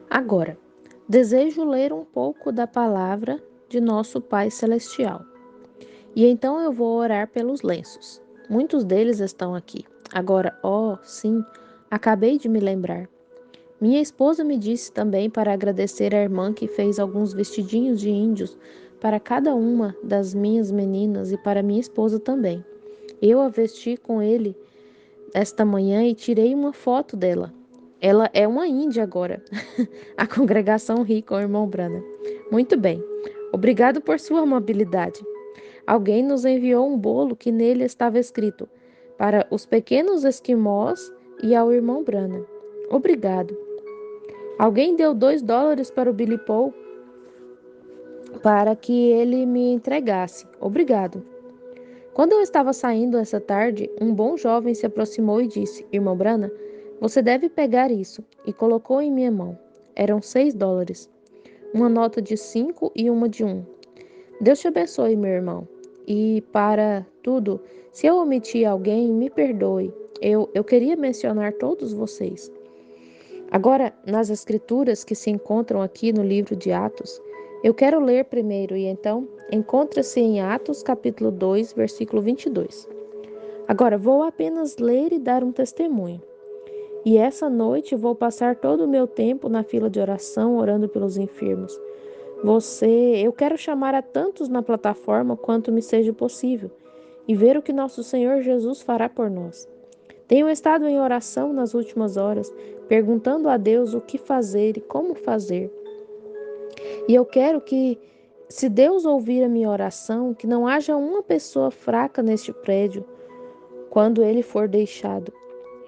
Agora, desejo ler um pouco da palavra de nosso Pai Celestial. E então eu vou orar pelos lenços. Muitos deles estão aqui. Agora, sim, acabei de me lembrar. Minha esposa me disse também para agradecer à irmã que fez alguns vestidinhos de índios para cada uma das minhas meninas e para minha esposa também. Eu a vesti com ele esta manhã e tirei uma foto dela. Ela é uma índia agora. A congregação ri com o irmão Brana. Muito bem. Obrigado por sua amabilidade. Alguém nos enviou um bolo que nele estava escrito para os pequenos esquimós e ao irmão Brana. Obrigado. Alguém deu $2 para o Billy Paul para que ele me entregasse. Obrigado. Quando eu estava saindo essa tarde, um bom jovem se aproximou e disse: Irmão Brana, você deve pegar isso. E colocou em minha mão. Eram $6. Uma nota de 5 e uma de 1. Deus te abençoe, meu irmão. E para tudo, se eu omiti alguém, me perdoe. Eu queria mencionar todos vocês. Agora, nas escrituras que se encontram aqui no livro de Atos, eu quero ler primeiro e então encontra-se em Atos capítulo 2, versículo 22. Agora, vou apenas ler e dar um testemunho. E essa noite vou passar todo o meu tempo na fila de oração, orando pelos enfermos. Eu quero chamar a tantos na plataforma quanto me seja possível e ver o que nosso Senhor Jesus fará por nós. Tenho estado em oração nas últimas horas, perguntando a Deus o que fazer e como fazer. E eu quero que, se Deus ouvir a minha oração, que não haja uma pessoa fraca neste prédio quando ele for deixado.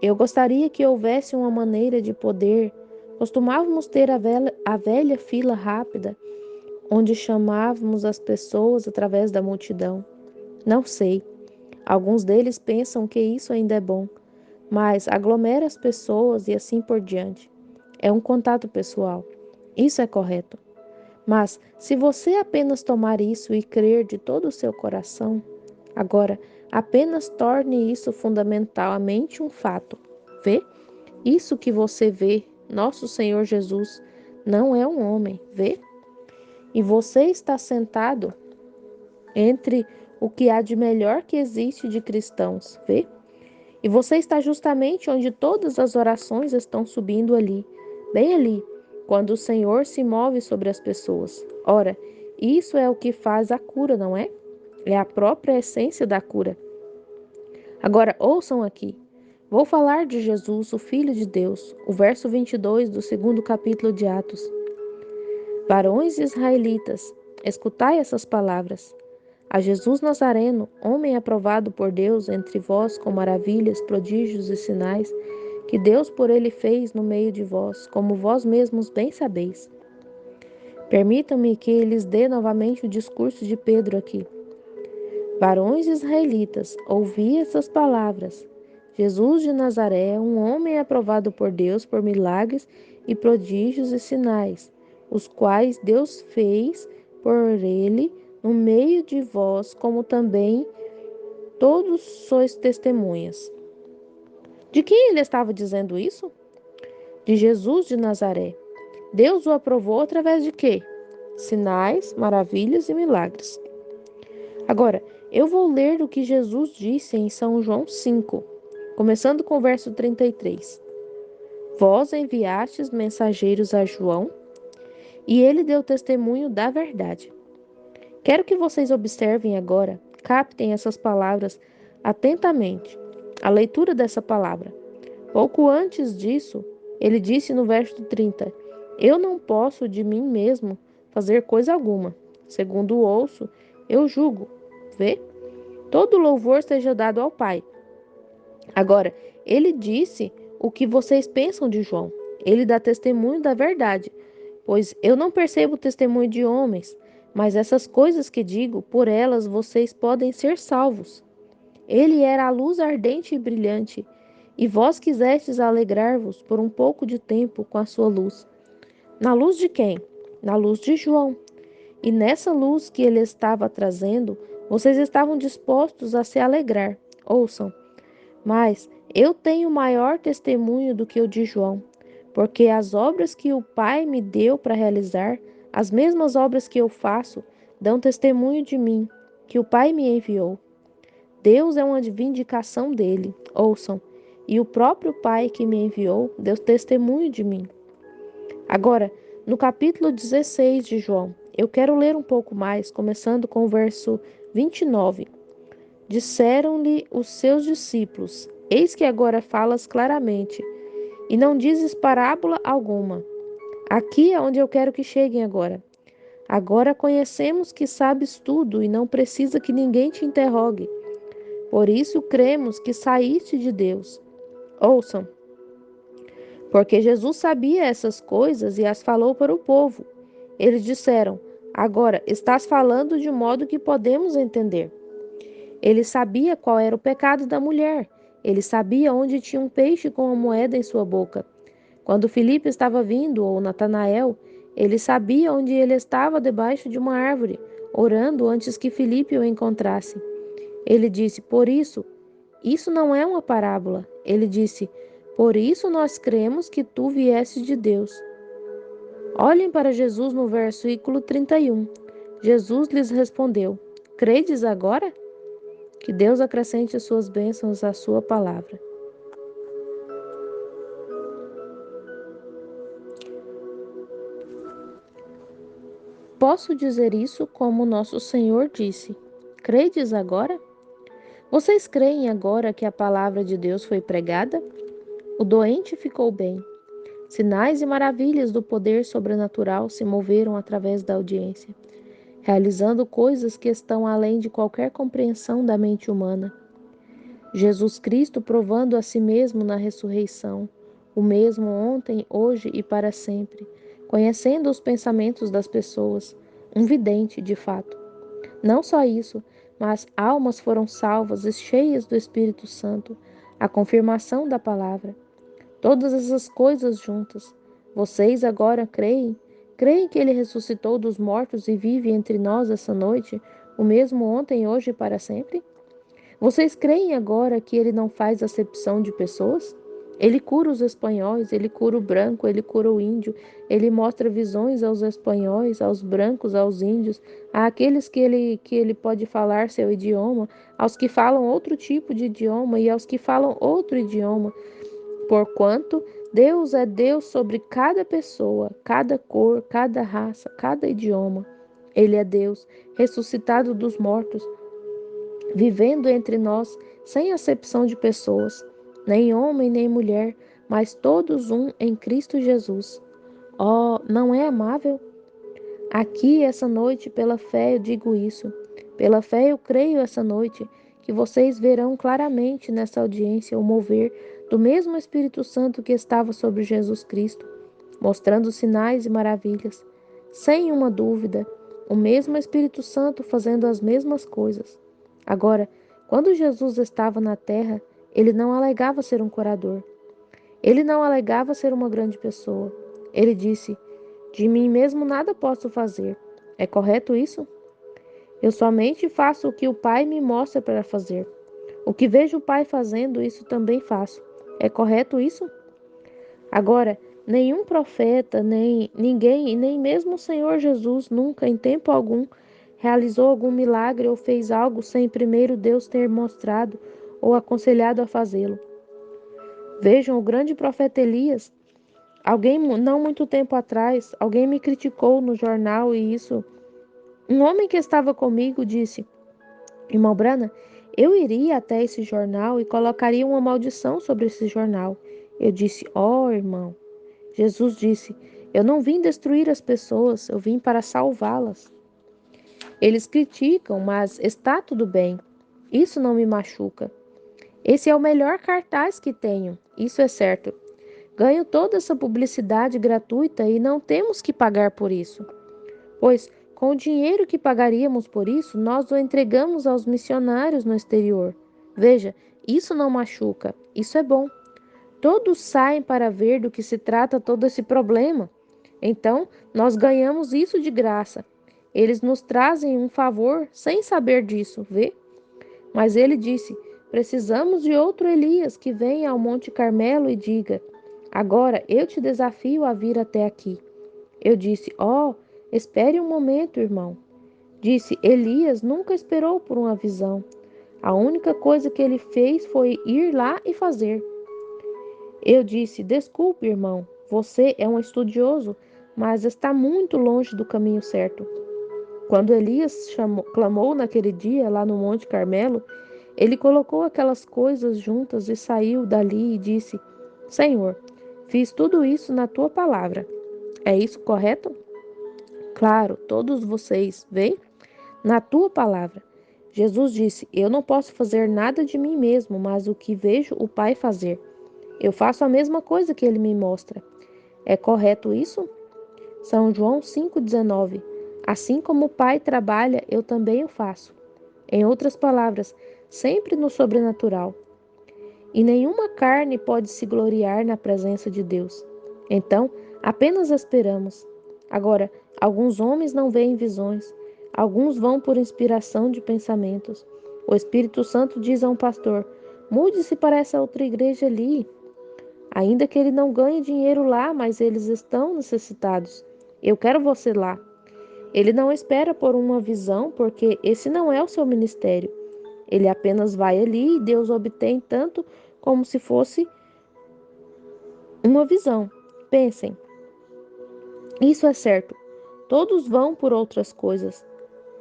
Eu gostaria que houvesse uma maneira de poder. Costumávamos ter a velha fila rápida, onde chamávamos as pessoas através da multidão. Não sei. Alguns deles pensam que isso ainda é bom, mas aglomera as pessoas e assim por diante. É um contato pessoal. Isso é correto. Mas se você apenas tomar isso e crer de todo o seu coração, agora apenas torne isso fundamentalmente um fato. Vê? Isso que você vê, nosso Senhor Jesus, não é um homem. Vê? E você está sentado entre o que há de melhor que existe de cristãos. Vê? E você está justamente onde todas as orações estão subindo ali, bem ali, quando o Senhor se move sobre as pessoas. Ora, isso é o que faz a cura, não é? É a própria essência da cura. Agora, ouçam aqui. Vou falar de Jesus, o Filho de Deus, o verso 22 do segundo capítulo de Atos. Varões israelitas, escutai essas palavras. A Jesus Nazareno, homem aprovado por Deus entre vós com maravilhas, prodígios e sinais, que Deus por ele fez no meio de vós, como vós mesmos bem sabeis. Permitam-me que lhes dê novamente o discurso de Pedro aqui. Varões israelitas, ouvi essas palavras. Jesus de Nazaré, um homem aprovado por Deus por milagres e prodígios e sinais, os quais Deus fez por ele no meio de vós, como também todos sois testemunhas. De quem ele estava dizendo isso? De Jesus de Nazaré. Deus o aprovou através de quê? Sinais, maravilhas e milagres. Agora, eu vou ler o que Jesus disse em São João 5, começando com o verso 33. Vós enviastes mensageiros a João, e ele deu testemunho da verdade. Quero que vocês observem agora, captem essas palavras atentamente. A leitura dessa palavra. Pouco antes disso, ele disse no verso 30, eu não posso de mim mesmo fazer coisa alguma. Segundo ouço, eu julgo. Vê? Todo louvor seja dado ao Pai. Agora, ele disse o que vocês pensam de João. Ele dá testemunho da verdade, pois eu não percebo testemunho de homens, mas essas coisas que digo, por elas vocês podem ser salvos. Ele era a luz ardente e brilhante, e vós quisestes alegrar-vos por um pouco de tempo com a sua luz. Na luz de quem? Na luz de João. E nessa luz que ele estava trazendo, vocês estavam dispostos a se alegrar. Ouçam. Mas eu tenho maior testemunho do que o de João, porque as obras que o Pai me deu para realizar, as mesmas obras que eu faço, dão testemunho de mim, que o Pai me enviou. Deus é uma vindicação dele, ouçam, e o próprio Pai que me enviou deu testemunho de mim. Agora, no capítulo 16 de João, eu quero ler um pouco mais, começando com o verso 29. Disseram-lhe os seus discípulos: Eis que agora falas claramente, e não dizes parábola alguma. Aqui é onde eu quero que cheguem agora. Agora conhecemos que sabes tudo e não precisa que ninguém te interrogue. Por isso cremos que saíste de Deus. Ouçam, porque Jesus sabia essas coisas e as falou para o povo. Eles disseram: Agora estás falando de modo que podemos entender. Ele sabia qual era o pecado da mulher. Ele sabia onde tinha um peixe com uma moeda em sua boca. Quando Filipe estava vindo, ou Natanael, ele sabia onde ele estava debaixo de uma árvore, orando antes que Filipe o encontrasse. Ele disse: Por isso não é uma parábola. Ele disse: Por isso nós cremos que tu viestes de Deus. Olhem para Jesus no versículo 31. Jesus lhes respondeu: Credes agora? Que Deus acrescente suas bênçãos à sua palavra. Posso dizer isso como nosso Senhor disse: Credes agora? Vocês creem agora que a palavra de Deus foi pregada? O doente ficou bem. Sinais e maravilhas do poder sobrenatural se moveram através da audiência, realizando coisas que estão além de qualquer compreensão da mente humana. Jesus Cristo provando a si mesmo na ressurreição, o mesmo ontem, hoje e para sempre, conhecendo os pensamentos das pessoas, um vidente de fato. Não só isso, mas almas foram salvas e cheias do Espírito Santo, a confirmação da palavra. Todas essas coisas juntas. Vocês agora creem? Creem que ele ressuscitou dos mortos e vive entre nós essa noite, o mesmo ontem, hoje e para sempre? Vocês creem agora que ele não faz acepção de pessoas? Ele cura os espanhóis, ele cura o branco, ele cura o índio, ele mostra visões aos espanhóis, aos brancos, aos índios, àqueles que ele pode falar seu idioma, aos que falam outro tipo de idioma e aos que falam outro idioma. Porquanto Deus é Deus sobre cada pessoa, cada cor, cada raça, cada idioma. Ele é Deus, ressuscitado dos mortos, vivendo entre nós, sem acepção de pessoas, nem homem nem mulher, mas todos um em Cristo Jesus. Oh, não é amável? Aqui, essa noite, pela fé, eu digo isso. Pela fé, eu creio essa noite que vocês verão claramente nessa audiência o mover do mesmo Espírito Santo que estava sobre Jesus Cristo, mostrando sinais e maravilhas. Sem uma dúvida, o mesmo Espírito Santo fazendo as mesmas coisas. Agora, quando Jesus estava na terra, ele não alegava ser um curador. Ele não alegava ser uma grande pessoa. Ele disse: De mim mesmo nada posso fazer. É correto isso? Eu somente faço o que o Pai me mostra para fazer. O que vejo o Pai fazendo, isso também faço. É correto isso? Agora, nenhum profeta, nem ninguém, e nem mesmo o Senhor Jesus nunca, em tempo algum, realizou algum milagre ou fez algo sem primeiro Deus ter mostrado ou aconselhado a fazê-lo. Vejam o grande profeta Elias. Alguém, não muito tempo atrás, alguém me criticou no jornal e isso. Um homem que estava comigo disse: Irmão Brana, eu iria até esse jornal e colocaria uma maldição sobre esse jornal. Eu disse: irmão. Jesus disse: Eu não vim destruir as pessoas, eu vim para salvá-las. Eles criticam, mas está tudo bem. Isso não me machuca. Esse é o melhor cartaz que tenho, isso é certo. Ganho toda essa publicidade gratuita e não temos que pagar por isso. Pois, com o dinheiro que pagaríamos por isso, nós o entregamos aos missionários no exterior. Veja, isso não machuca, isso é bom. Todos saem para ver do que se trata todo esse problema. Então, nós ganhamos isso de graça. Eles nos trazem um favor sem saber disso, vê? Mas ele disse: Precisamos de outro Elias que venha ao Monte Carmelo e diga: Agora eu te desafio a vir até aqui. Eu disse: Oh, espere um momento, irmão. Disse: Elias nunca esperou por uma visão. A única coisa que ele fez foi ir lá e fazer. Eu disse: Desculpe, irmão, você é um estudioso, mas está muito longe do caminho certo. Quando Elias clamou naquele dia lá no Monte Carmelo, ele colocou aquelas coisas juntas e saiu dali e disse: Senhor, fiz tudo isso na tua palavra. É isso correto? Claro, todos vocês veem? Na tua palavra. Jesus disse: Eu não posso fazer nada de mim mesmo, mas o que vejo o Pai fazer. Eu faço a mesma coisa que ele me mostra. É correto isso? São João 5,19. Assim como o Pai trabalha, eu também o faço. Em outras palavras, sempre no sobrenatural. E nenhuma carne pode se gloriar na presença de Deus. Então, apenas esperamos. Agora, alguns homens não veem visões, alguns vão por inspiração de pensamentos. O Espírito Santo diz a um pastor: mude-se para essa outra igreja ali. Ainda que ele não ganhe dinheiro lá, mas eles estão necessitados. Eu quero você lá. Ele não espera por uma visão, porque esse não é o seu ministério. Ele apenas vai ali e Deus obtém tanto como se fosse uma visão. Pensem, isso é certo. Todos vão por outras coisas,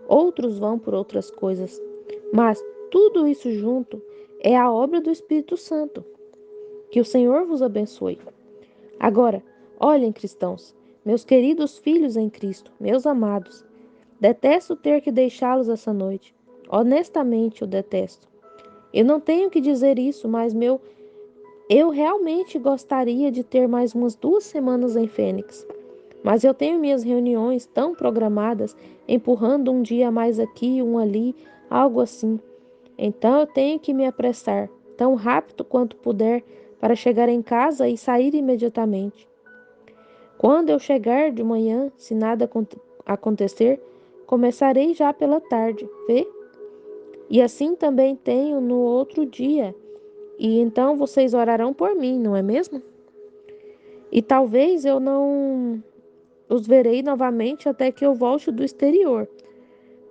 outros vão por outras coisas, mas tudo isso junto é a obra do Espírito Santo. Que o Senhor vos abençoe. Agora, olhem, cristãos, meus queridos filhos em Cristo, meus amados, detesto ter que deixá-los essa noite. Honestamente, eu detesto. Eu não tenho que dizer isso, mas eu realmente gostaria de ter mais umas 2 semanas em Fênix. Mas eu tenho minhas reuniões tão programadas, empurrando um dia mais aqui, um ali, algo assim. Então eu tenho que me apressar, tão rápido quanto puder, para chegar em casa e sair imediatamente. Quando eu chegar de manhã, se nada acontecer, começarei já pela tarde, vê? E assim também tenho no outro dia. E então vocês orarão por mim, não é mesmo? E talvez eu não os verei novamente até que eu volte do exterior.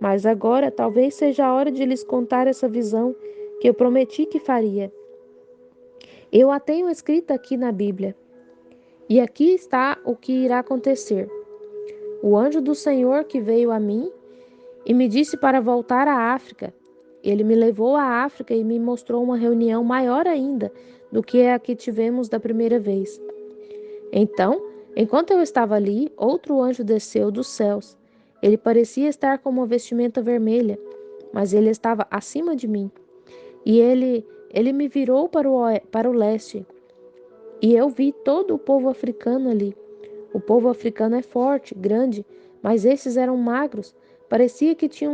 Mas agora talvez seja a hora de lhes contar essa visão que eu prometi que faria. Eu a tenho escrita aqui na Bíblia. E aqui está o que irá acontecer. O anjo do Senhor que veio a mim e me disse para voltar à África. Ele me levou à África e me mostrou uma reunião maior ainda do que a que tivemos da primeira vez. Então, enquanto eu estava ali, outro anjo desceu dos céus. Ele parecia estar com uma vestimenta vermelha, mas ele estava acima de mim. E ele me virou para o leste. E eu vi todo o povo africano ali. O povo africano é forte, grande, mas esses eram magros. Parecia que tinha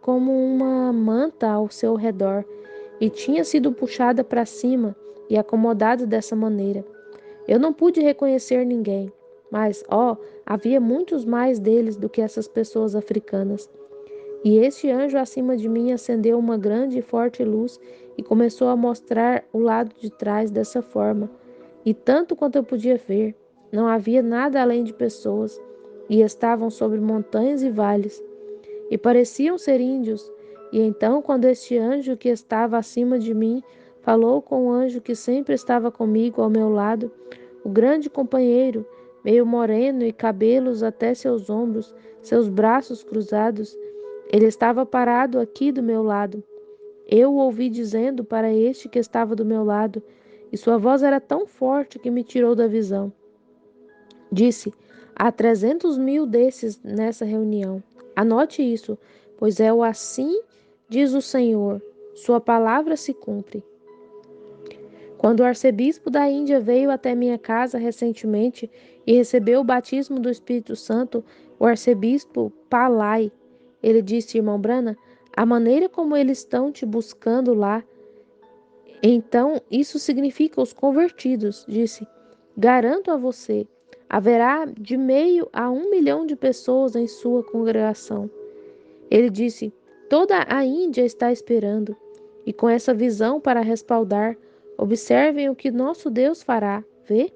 como uma manta ao seu redor e tinha sido puxada para cima e acomodada dessa maneira. Eu não pude reconhecer ninguém, mas, havia muitos mais deles do que essas pessoas africanas. E este anjo acima de mim acendeu uma grande e forte luz e começou a mostrar o lado de trás dessa forma. E tanto quanto eu podia ver, não havia nada além de pessoas, e estavam sobre montanhas e vales, e pareciam ser índios. E então, quando este anjo que estava acima de mim falou com o anjo que sempre estava comigo ao meu lado, o grande companheiro, meio moreno e cabelos até seus ombros, seus braços cruzados, ele estava parado aqui do meu lado. Eu o ouvi dizendo para este que estava do meu lado, e sua voz era tão forte que me tirou da visão. Disse: há 300.000 desses nessa reunião. Anote isso, pois é o assim diz o Senhor. Sua palavra se cumpre. Quando o arcebispo da Índia veio até minha casa recentemente e recebeu o batismo do Espírito Santo, o arcebispo Palai, ele disse: irmão Brana, a maneira como eles estão te buscando lá, então isso significa os convertidos, disse. Garanto a você, haverá de 500.000 de pessoas em sua congregação. Ele disse: toda a Índia está esperando. E com essa visão para respaldar, observem o que nosso Deus fará. Vê?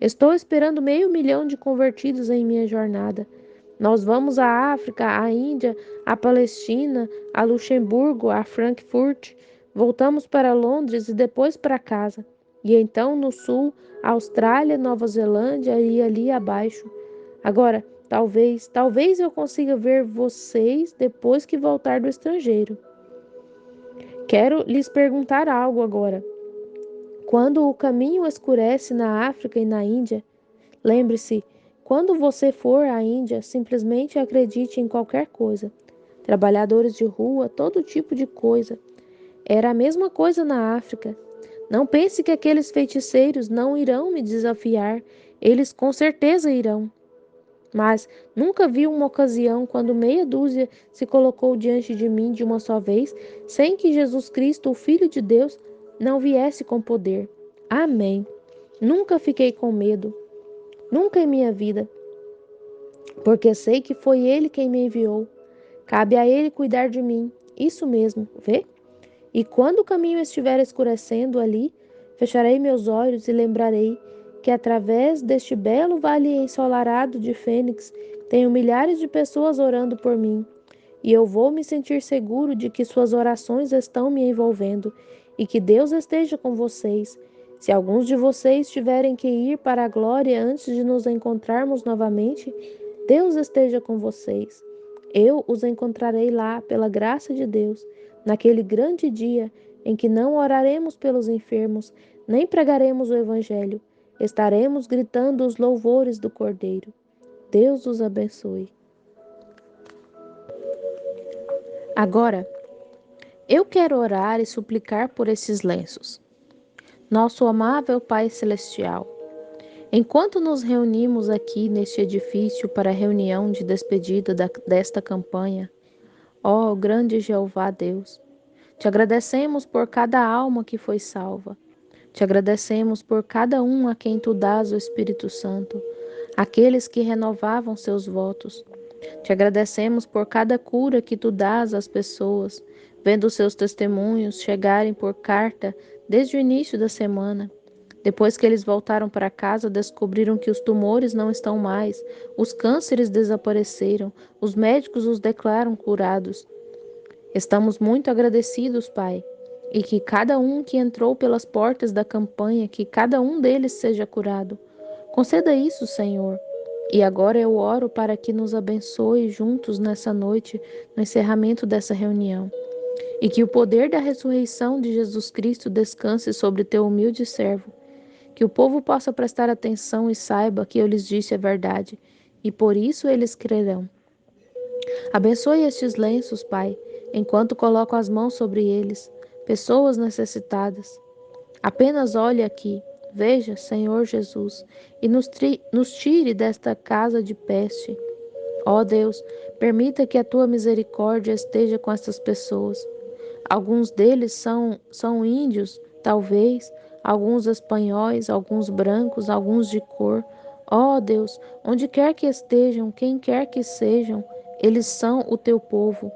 Estou esperando 500.000 de convertidos em minha jornada. Nós vamos à África, à Índia, à Palestina, a Luxemburgo, a Frankfurt. Voltamos para Londres e depois para casa. E então no sul, Austrália, Nova Zelândia e ali abaixo. Agora, talvez eu consiga ver vocês depois que voltar do estrangeiro. Quero lhes perguntar algo agora. Quando o caminho escurece na África e na Índia, lembre-se, quando você for à Índia, simplesmente acredite em qualquer coisa. Trabalhadores de rua, todo tipo de coisa. Era a mesma coisa na África. Não pense que aqueles feiticeiros não irão me desafiar. Eles com certeza irão. Mas nunca vi uma ocasião quando meia dúzia se colocou diante de mim de uma só vez, sem que Jesus Cristo, o Filho de Deus, não viesse com poder. Amém. Nunca fiquei com medo, nunca em minha vida, porque sei que foi Ele quem me enviou. Cabe a Ele cuidar de mim. Isso mesmo, vê? E quando o caminho estiver escurecendo ali, fecharei meus olhos e lembrarei que através deste belo vale ensolarado de Fênix, tenho milhares de pessoas orando por mim. E eu vou me sentir seguro de que suas orações estão me envolvendo e que Deus esteja com vocês. Se alguns de vocês tiverem que ir para a glória antes de nos encontrarmos novamente, Deus esteja com vocês. Eu os encontrarei lá pela graça de Deus, naquele grande dia em que não oraremos pelos enfermos, nem pregaremos o evangelho. Estaremos gritando os louvores do Cordeiro. Deus os abençoe. Agora, eu quero orar e suplicar por esses lenços. Nosso amável Pai Celestial, enquanto nos reunimos aqui neste edifício para a reunião de despedida desta campanha, ó grande Jeová Deus, te agradecemos por cada alma que foi salva. Te agradecemos por cada um a quem tu dás o Espírito Santo, aqueles que renovavam seus votos. Te agradecemos por cada cura que tu dás às pessoas, vendo seus testemunhos chegarem por carta desde o início da semana. Depois que eles voltaram para casa, descobriram que os tumores não estão mais, os cânceres desapareceram, os médicos os declaram curados. Estamos muito agradecidos, Pai, e que cada um que entrou pelas portas da campanha, que cada um deles seja curado. Conceda isso, Senhor. E agora eu oro para que nos abençoe juntos nessa noite, no encerramento dessa reunião. E que o poder da ressurreição de Jesus Cristo descanse sobre teu humilde servo. Que o povo possa prestar atenção e saiba que eu lhes disse a verdade, e por isso eles crerão. Abençoe estes lenços, Pai, enquanto coloco as mãos sobre eles, pessoas necessitadas. Apenas olhe aqui, veja, Senhor Jesus, e nos tire desta casa de peste. Ó Deus, permita que a tua misericórdia esteja com estas pessoas. Alguns deles são índios, talvez, alguns espanhóis, alguns brancos, alguns de cor. Ó Deus, onde quer que estejam, quem quer que sejam, eles são o teu povo.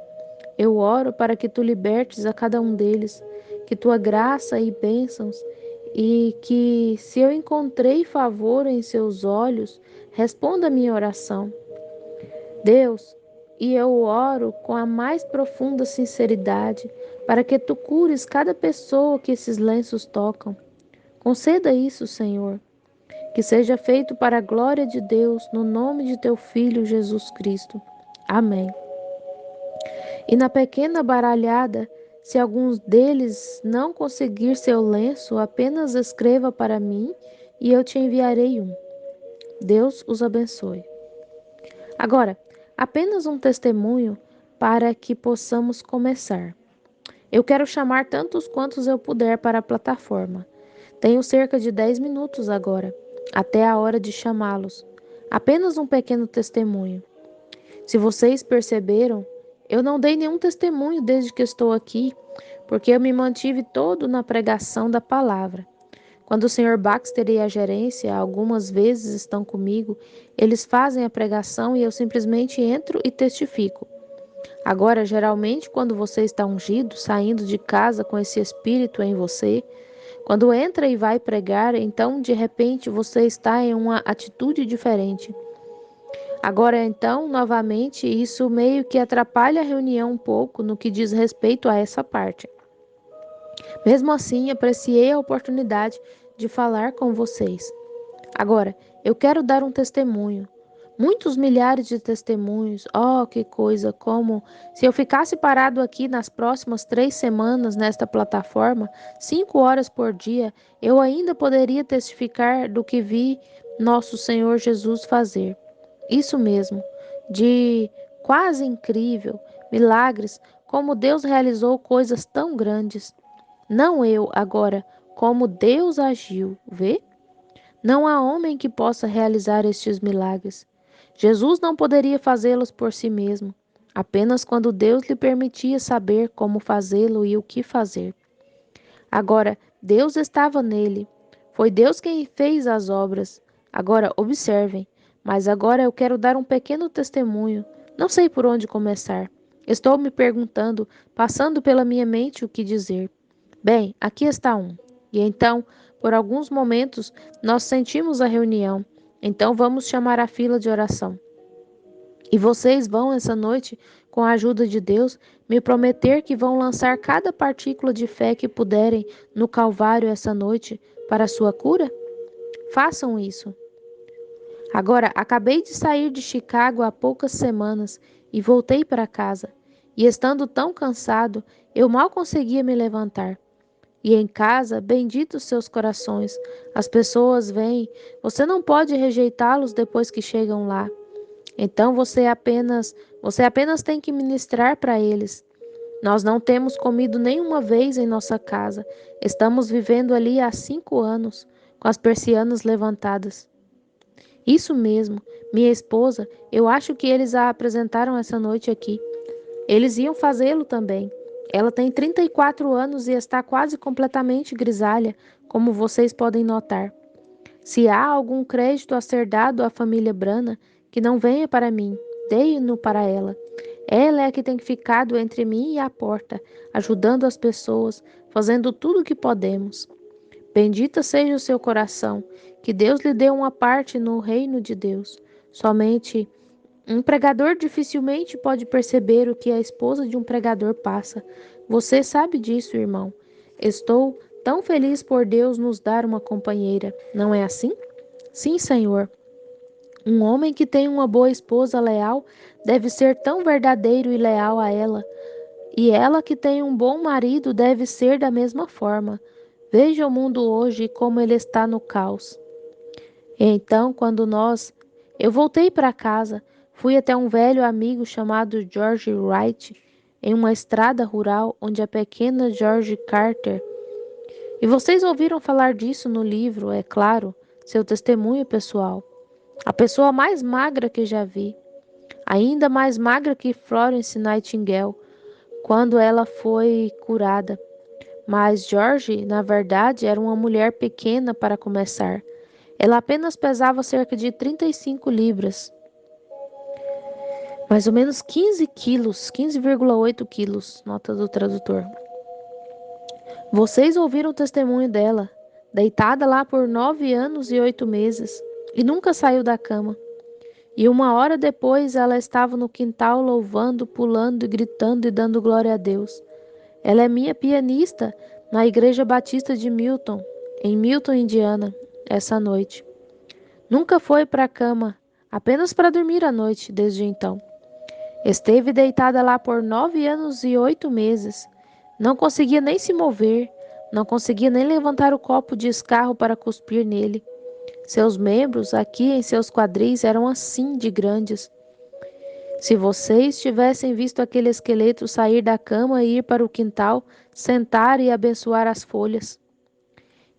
Eu oro para que tu libertes a cada um deles, que tua graça e bênçãos, e que, se eu encontrei favor em seus olhos, responda a minha oração. Deus, e eu oro com a mais profunda sinceridade para que tu cures cada pessoa que esses lenços tocam. Conceda isso, Senhor, que seja feito para a glória de Deus, no nome de teu Filho Jesus Cristo. Amém. E na pequena baralhada, se alguns deles não conseguir seu lenço, apenas escreva para mim e eu te enviarei um. Deus os abençoe. Agora, apenas um testemunho para que possamos começar. Eu quero chamar tantos quantos eu puder para a plataforma. Tenho cerca de 10 minutos agora, até a hora de chamá-los. Apenas um pequeno testemunho. Se vocês perceberam, eu não dei nenhum testemunho desde que estou aqui, porque eu me mantive todo na pregação da palavra. Quando o Sr. Baxter e a gerência algumas vezes estão comigo, eles fazem a pregação e eu simplesmente entro e testifico. Agora, geralmente, quando você está ungido, saindo de casa com esse espírito em você, Quando entra e vai pregar, então de repente você está em uma atitude diferente. Agora, então, novamente, isso meio que atrapalha a reunião um pouco no que diz respeito a essa parte. Mesmo assim, apreciei a oportunidade de falar com vocês. Agora, eu quero dar um testemunho. Muitos milhares de testemunhos. Oh, que coisa! Como se eu ficasse parado aqui nas próximas 3 semanas nesta plataforma, 5 horas por dia, eu ainda poderia testificar do que vi nosso Senhor Jesus fazer. Isso mesmo, de quase incrível, milagres, como Deus realizou coisas tão grandes. Não eu, agora, como Deus agiu, vê? Não há homem que possa realizar estes milagres. Jesus não poderia fazê-los por si mesmo, apenas quando Deus lhe permitia saber como fazê-lo e o que fazer. Agora, Deus estava nele. Foi Deus quem fez as obras. Agora, observem. Mas agora eu quero dar um pequeno testemunho. Não sei por onde começar. Estou me perguntando, passando pela minha mente o que dizer. Bem, aqui está um. E então, por alguns momentos, nós sentimos a reunião. Então vamos chamar a fila de oração. E vocês vão essa noite, com a ajuda de Deus, me prometer que vão lançar cada partícula de fé que puderem no Calvário essa noite para a sua cura? Façam isso. Agora, acabei de sair de Chicago há poucas semanas e voltei para casa. E estando tão cansado, eu mal conseguia me levantar. E em casa, benditos seus corações, as pessoas vêm, você não pode rejeitá-los depois que chegam lá. Então você apenas tem que ministrar para eles. Nós não temos comido nenhuma vez em nossa casa. Estamos vivendo ali há 5 anos, com as persianas levantadas. Isso mesmo, minha esposa, eu acho que eles a apresentaram essa noite aqui. Eles iam fazê-lo também. Ela tem 34 anos e está quase completamente grisalha, como vocês podem notar. Se há algum crédito a ser dado à família Brana, que não venha para mim, dei-no para ela. Ela é a que tem ficado entre mim e a porta, ajudando as pessoas, fazendo tudo o que podemos. Bendita seja o seu coração, que Deus lhe dê uma parte no reino de Deus. Somente um pregador dificilmente pode perceber o que a esposa de um pregador passa. Você sabe disso, irmão. Estou tão feliz por Deus nos dar uma companheira, não é assim? Sim, Senhor. Um homem que tem uma boa esposa leal deve ser tão verdadeiro e leal a ela. E ela que tem um bom marido deve ser da mesma forma. Veja o mundo hoje como ele está no caos. Então, eu voltei para casa, fui até um velho amigo chamado George Wright, em uma estrada rural onde a pequena George Carter. E vocês ouviram falar disso no livro, é claro, seu testemunho pessoal. A pessoa mais magra que já vi, ainda mais magra que Florence Nightingale, quando ela foi curada. Mas George, na verdade, era uma mulher pequena para começar. Ela apenas pesava cerca de 35 libras, mais ou menos 15 quilos, 15,8 quilos, nota do tradutor. Vocês ouviram o testemunho dela, deitada lá por 9 anos e 8 meses, e nunca saiu da cama. E 1 hora depois ela estava no quintal louvando, pulando e gritando e dando glória a Deus. Ela é minha pianista na Igreja Batista de Milton, em Milton, Indiana, essa noite. Nunca foi para a cama, apenas para dormir à noite desde então. Esteve deitada lá por 9 anos e 8 meses. Não conseguia nem se mover, não conseguia nem levantar o copo de escarro para cuspir nele. Seus membros, aqui em seus quadris, eram assim de grandes. Se vocês tivessem visto aquele esqueleto sair da cama e ir para o quintal, sentar e abençoar as folhas.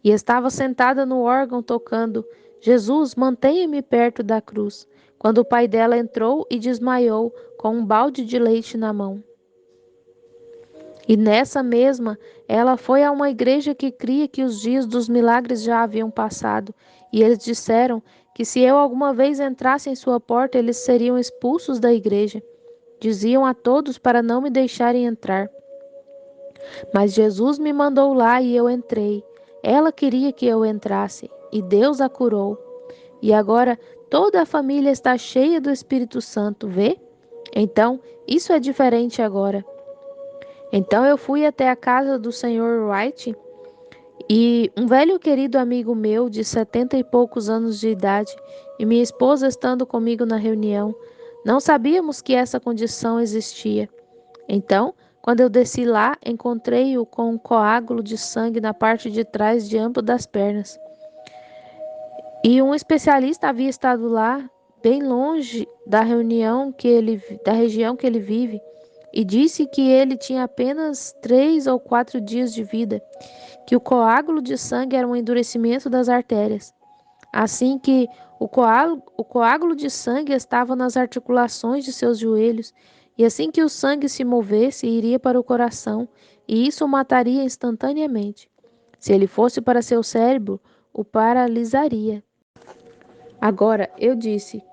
E estava sentada no órgão tocando Jesus, mantenha-me perto da cruz, quando o pai dela entrou e desmaiou com um balde de leite na mão. E nessa mesma, ela foi a uma igreja que cria que os dias dos milagres já haviam passado, e eles disseram que se eu alguma vez entrasse em sua porta, eles seriam expulsos da igreja. Diziam a todos para não me deixarem entrar. Mas Jesus me mandou lá e eu entrei. Ela queria que eu entrasse e Deus a curou. E agora toda a família está cheia do Espírito Santo, vê? Então, isso é diferente agora. Então eu fui até a casa do Sr. Wright e um velho querido amigo meu de 70 e poucos anos de idade e minha esposa estando comigo na reunião, não sabíamos que essa condição existia. Então, quando eu desci lá, encontrei-o com um coágulo de sangue na parte de trás de ambas das pernas. E um especialista havia estado lá, bem longe da região que ele vive, e disse que ele tinha apenas 3 ou 4 dias de vida, que o coágulo de sangue era um endurecimento das artérias. Assim que o coágulo de sangue estava nas articulações de seus joelhos, e assim que o sangue se movesse, iria para o coração, e isso o mataria instantaneamente. Se ele fosse para seu cérebro, o paralisaria. Agora, eu disse,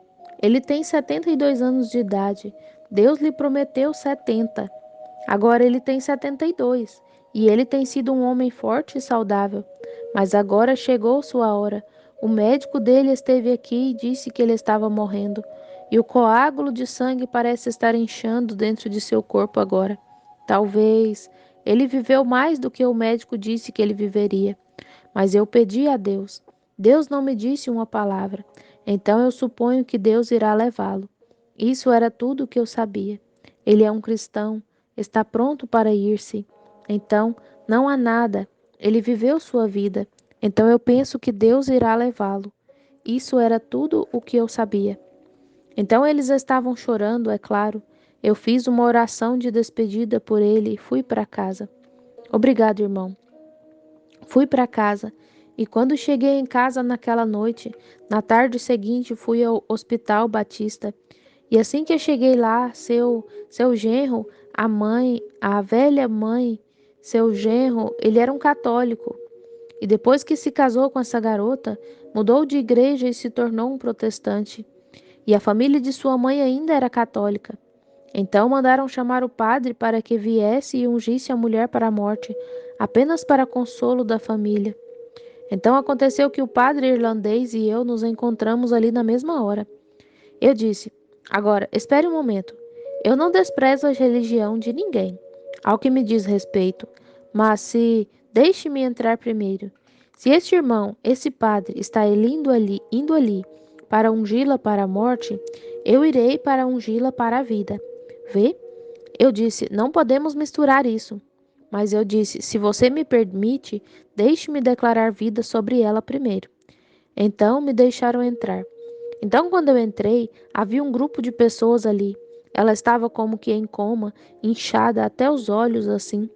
ele tem 72 anos de idade. Deus lhe prometeu 70. Agora ele tem 72 e ele tem sido um homem forte e saudável. Mas agora chegou sua hora. O médico dele esteve aqui e disse que ele estava morrendo. E o coágulo de sangue parece estar inchando dentro de seu corpo agora. Talvez ele viveu mais do que o médico disse que ele viveria. Mas eu pedi a Deus. Deus não me disse uma palavra. Então eu suponho que Deus irá levá-lo. Isso era tudo o que eu sabia. Ele é um cristão, está pronto para ir-se. Então, não há nada. Ele viveu sua vida. Então eu penso que Deus irá levá-lo. Isso era tudo o que eu sabia. Então eles estavam chorando, é claro. Eu fiz uma oração de despedida por ele e fui para casa. Obrigado, irmão. Fui para casa e quando cheguei em casa naquela noite, na tarde seguinte fui ao Hospital Batista. E assim que eu cheguei lá, seu genro, a velha mãe, seu genro, ele era um católico. E depois que se casou com essa garota, mudou de igreja e se tornou um protestante. E a família de sua mãe ainda era católica. Então mandaram chamar o padre para que viesse e ungisse a mulher para a morte, apenas para consolo da família. Então aconteceu que o padre irlandês e eu nos encontramos ali na mesma hora. Eu disse: Agora, espere um momento. Eu não desprezo a religião de ninguém, ao que me diz respeito, mas se deixe-me entrar primeiro. Se este irmão, esse padre, está indo ali para ungí-la para a morte, eu irei para ungí-la para a vida. Vê? Eu disse: Não podemos misturar isso. Mas eu disse: Se você me permite, deixe-me declarar vida sobre ela primeiro. Então me deixaram entrar. Então, quando eu entrei, havia um grupo de pessoas ali. Ela estava como que em coma, inchada até os olhos, assim.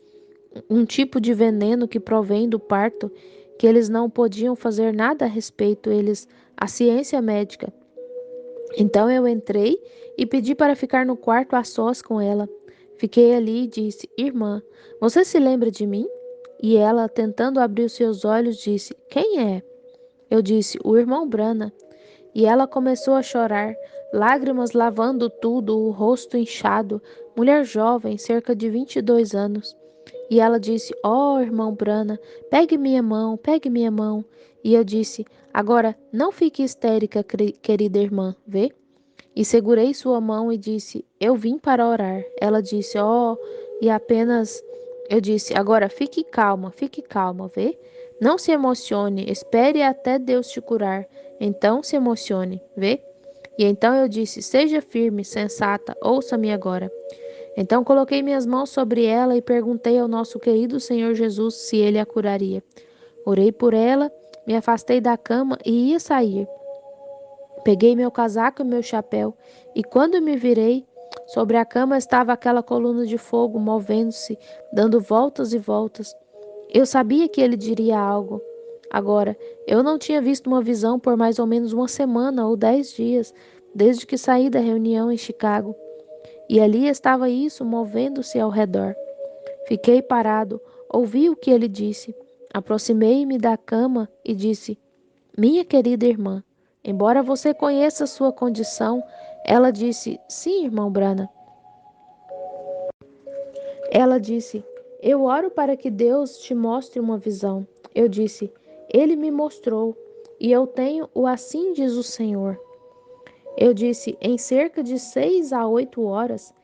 Um tipo de veneno que provém do parto, que eles não podiam fazer nada a respeito, a ciência médica. Então eu entrei e pedi para ficar no quarto a sós com ela. Fiquei ali e disse: Irmã, você se lembra de mim? E ela, tentando abrir os seus olhos, disse: Quem é? Eu disse: O irmão Brana. E ela começou a chorar, lágrimas lavando tudo, o rosto inchado, mulher jovem, cerca de 22 anos. E ela disse: Oh, irmão Brana, pegue minha mão, pegue minha mão. E eu disse: Agora não fique histérica, querida irmã, vê? E segurei sua mão e disse: Eu vim para orar. Ela disse: Oh, e apenas. Eu disse: Agora fique calma, vê? Não se emocione, espere até Deus te curar. Então se emocione, vê? E então eu disse: Seja firme, sensata, ouça-me agora. Então coloquei minhas mãos sobre ela e perguntei ao nosso querido Senhor Jesus se ele a curaria. Orei por ela, me afastei da cama e ia sair. Peguei meu casaco e meu chapéu, e quando me virei, sobre a cama estava aquela coluna de fogo movendo-se, dando voltas e voltas. Eu sabia que ele diria algo. Agora, eu não tinha visto uma visão por mais ou menos uma semana ou 10 dias, desde que saí da reunião em Chicago. E ali estava isso movendo-se ao redor. Fiquei parado, ouvi o que ele disse. Aproximei-me da cama e disse: Minha querida irmã, embora você conheça sua condição, ela disse: Sim, irmão Brana. Ela disse: Eu oro para que Deus te mostre uma visão. Eu disse: Ele me mostrou, e eu tenho o assim diz o Senhor. Eu disse: em cerca de 6 a 8 horas,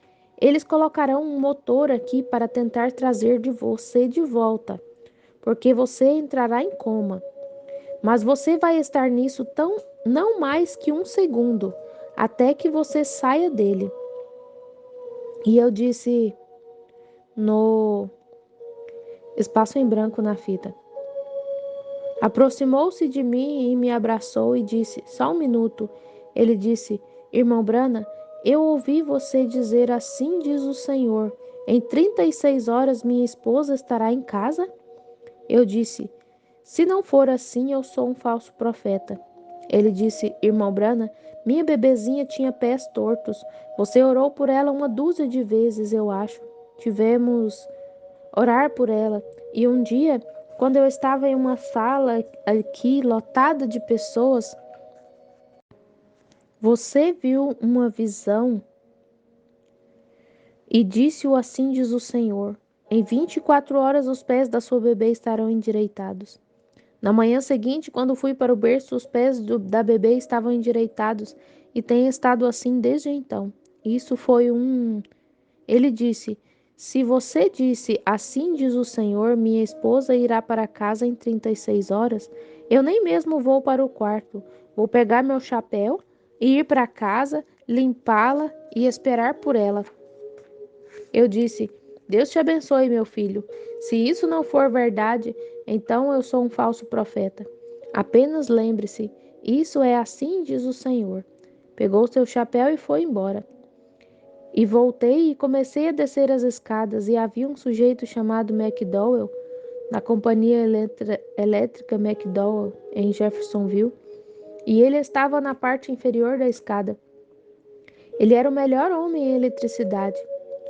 eles colocarão um motor aqui para tentar trazer de você de volta, porque você entrará em coma. Mas você vai estar nisso não mais que um segundo, até que você saia dele. E eu disse no espaço em branco na fita. Aproximou-se de mim e me abraçou e disse: só um minuto. Ele disse: Irmão Brana, eu ouvi você dizer assim diz o Senhor. Em 36 horas minha esposa estará em casa? Eu disse: se não for assim, eu sou um falso profeta. Ele disse: Irmão Brana, minha bebezinha tinha pés tortos. Você orou por ela uma dúzia de vezes, eu acho. Tivemos orar por ela. E um dia, quando eu estava em uma sala aqui lotada de pessoas, você viu uma visão e disse-o assim diz o Senhor. Em 24 horas os pés da sua bebê estarão endireitados. Na manhã seguinte, quando fui para o berço, os pés da bebê estavam endireitados e têm estado assim desde então. Isso foi um Ele disse: se você disse, assim diz o Senhor, minha esposa irá para casa em 36 horas, eu nem mesmo vou para o quarto. Vou pegar meu chapéu e ir para casa, limpá-la e esperar por ela. Eu disse: Deus te abençoe, meu filho. Se isso não for verdade, então eu sou um falso profeta. Apenas lembre-se, isso é assim diz o Senhor. Pegou seu chapéu e foi embora. E voltei e comecei a descer as escadas, e havia um sujeito chamado McDowell, na companhia elétrica McDowell, em Jeffersonville, e ele estava na parte inferior da escada. Ele era o melhor homem em eletricidade.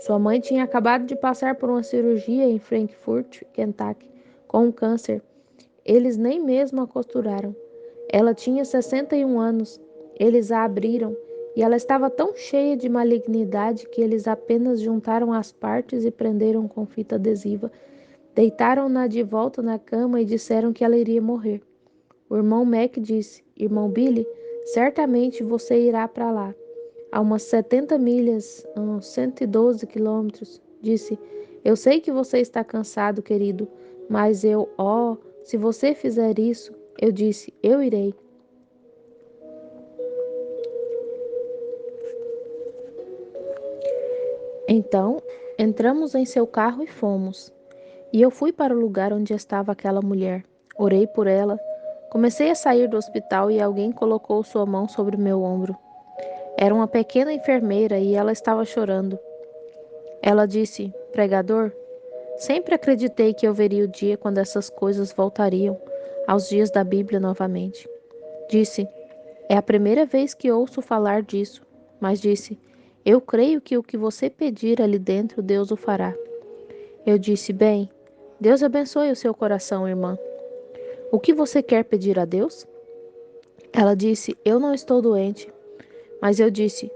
Sua mãe tinha acabado de passar por uma cirurgia em Frankfort, Kentucky, com um câncer. Eles nem mesmo a costuraram. Ela tinha 61 anos. Eles a abriram e ela estava tão cheia de malignidade que eles apenas juntaram as partes e prenderam com fita adesiva. Deitaram-na de volta na cama e disseram que ela iria morrer. O irmão Mac disse: Irmão Billy, certamente você irá para lá. A umas 70 milhas, uns 112 quilômetros. Disse: Eu sei que você está cansado, querido, mas se você fizer isso, eu disse: Eu irei. Então, entramos em seu carro e fomos. E eu fui para o lugar onde estava aquela mulher. Orei por ela. Comecei a sair do hospital e alguém colocou sua mão sobre meu ombro. Era uma pequena enfermeira e ela estava chorando. Ela disse: Pregador, sempre acreditei que eu veria o dia quando essas coisas voltariam aos dias da Bíblia novamente. Disse: É a primeira vez que ouço falar disso. Mas disse: Eu creio que o que você pedir ali dentro, Deus o fará. Eu disse: Bem, Deus abençoe o seu coração, irmã. O que você quer pedir a Deus? Ela disse: Eu não estou doente. Mas eu disse: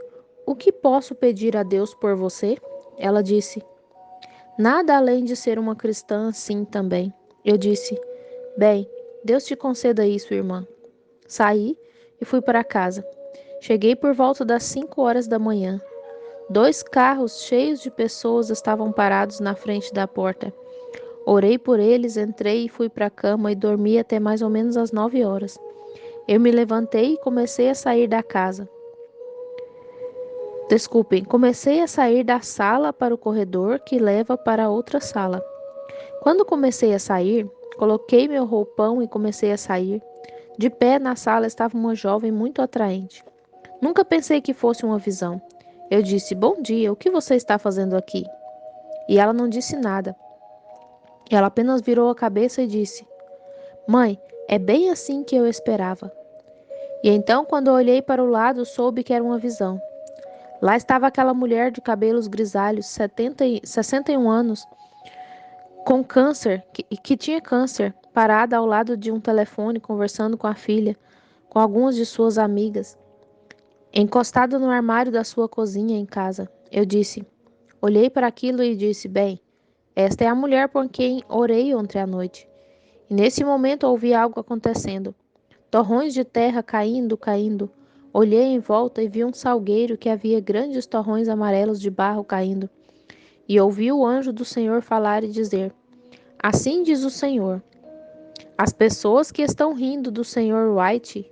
O que posso pedir a Deus por você? Ela disse: Nada além de ser uma cristã assim também. Eu disse: Bem, Deus te conceda isso, irmã. Saí e fui para casa. Cheguei por volta das 5 horas da manhã. 2 carros cheios de pessoas estavam parados na frente da porta. Orei por eles, entrei e fui para a cama e dormi até mais ou menos às 9 horas. Eu me levantei e comecei a sair da casa. Desculpem, comecei a sair da sala para o corredor que leva para outra sala. Quando comecei a sair, coloquei meu roupão e comecei a sair. De pé na sala estava uma jovem muito atraente. Nunca pensei que fosse uma visão. Eu disse: Bom dia, o que você está fazendo aqui? E ela não disse nada. Ela apenas virou a cabeça e disse: Mãe, é bem assim que eu esperava. E então, quando eu olhei para o lado, soube que era uma visão. Lá estava aquela mulher de cabelos grisalhos, 61 anos, com câncer, que tinha câncer, parada ao lado de um telefone, conversando com a filha, com algumas de suas amigas, encostada no armário da sua cozinha em casa. Eu disse, olhei para aquilo e disse, bem, Esta é a mulher por quem orei ontem à noite. E nesse momento ouvi algo acontecendo. Torrões de terra caindo, caindo. Olhei em volta e vi um salgueiro que havia grandes torrões amarelos de barro caindo. E ouvi o anjo do Senhor falar e dizer: Assim diz o Senhor: as pessoas que estão rindo do Senhor White,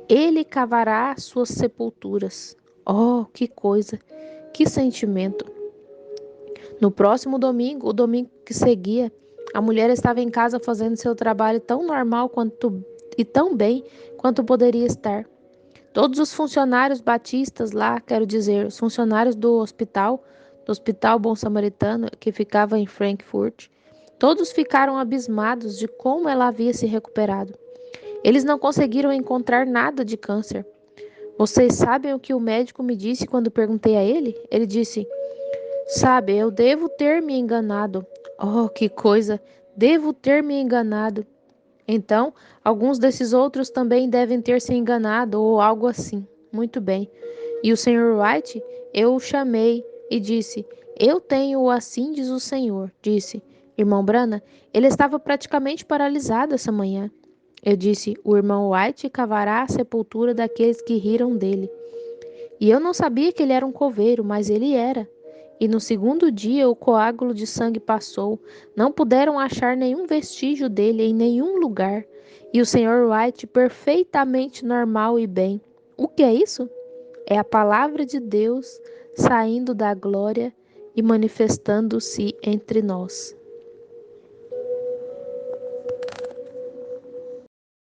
ele cavará suas sepulturas. Oh, que coisa, que sentimento! No próximo domingo, o domingo que seguia, a mulher estava em casa fazendo seu trabalho tão normal quanto e tão bem quanto poderia estar. Todos os funcionários batistas lá, quero dizer, os funcionários do Hospital Bom Samaritano, que ficava em Frankfurt, todos ficaram abismados de como ela havia se recuperado. Eles não conseguiram encontrar nada de câncer. Vocês sabem o que o médico me disse quando perguntei a ele? Ele disse: Sabe, eu devo ter me enganado. Oh, que coisa! Devo ter me enganado. Então, alguns desses outros também devem ter se enganado ou algo assim. Muito bem. E o Sr. White, eu o chamei e disse: Eu tenho o assim diz o Senhor. Disse: Irmão Brana, ele estava praticamente paralisado essa manhã. Eu disse: O irmão White cavará a sepultura daqueles que riram dele. E eu não sabia que ele era um coveiro, mas ele era. E no segundo dia o coágulo de sangue passou. Não puderam achar nenhum vestígio dele em nenhum lugar. E o Sr. White perfeitamente normal e bem. O que é isso? É a palavra de Deus saindo da glória e manifestando-se entre nós.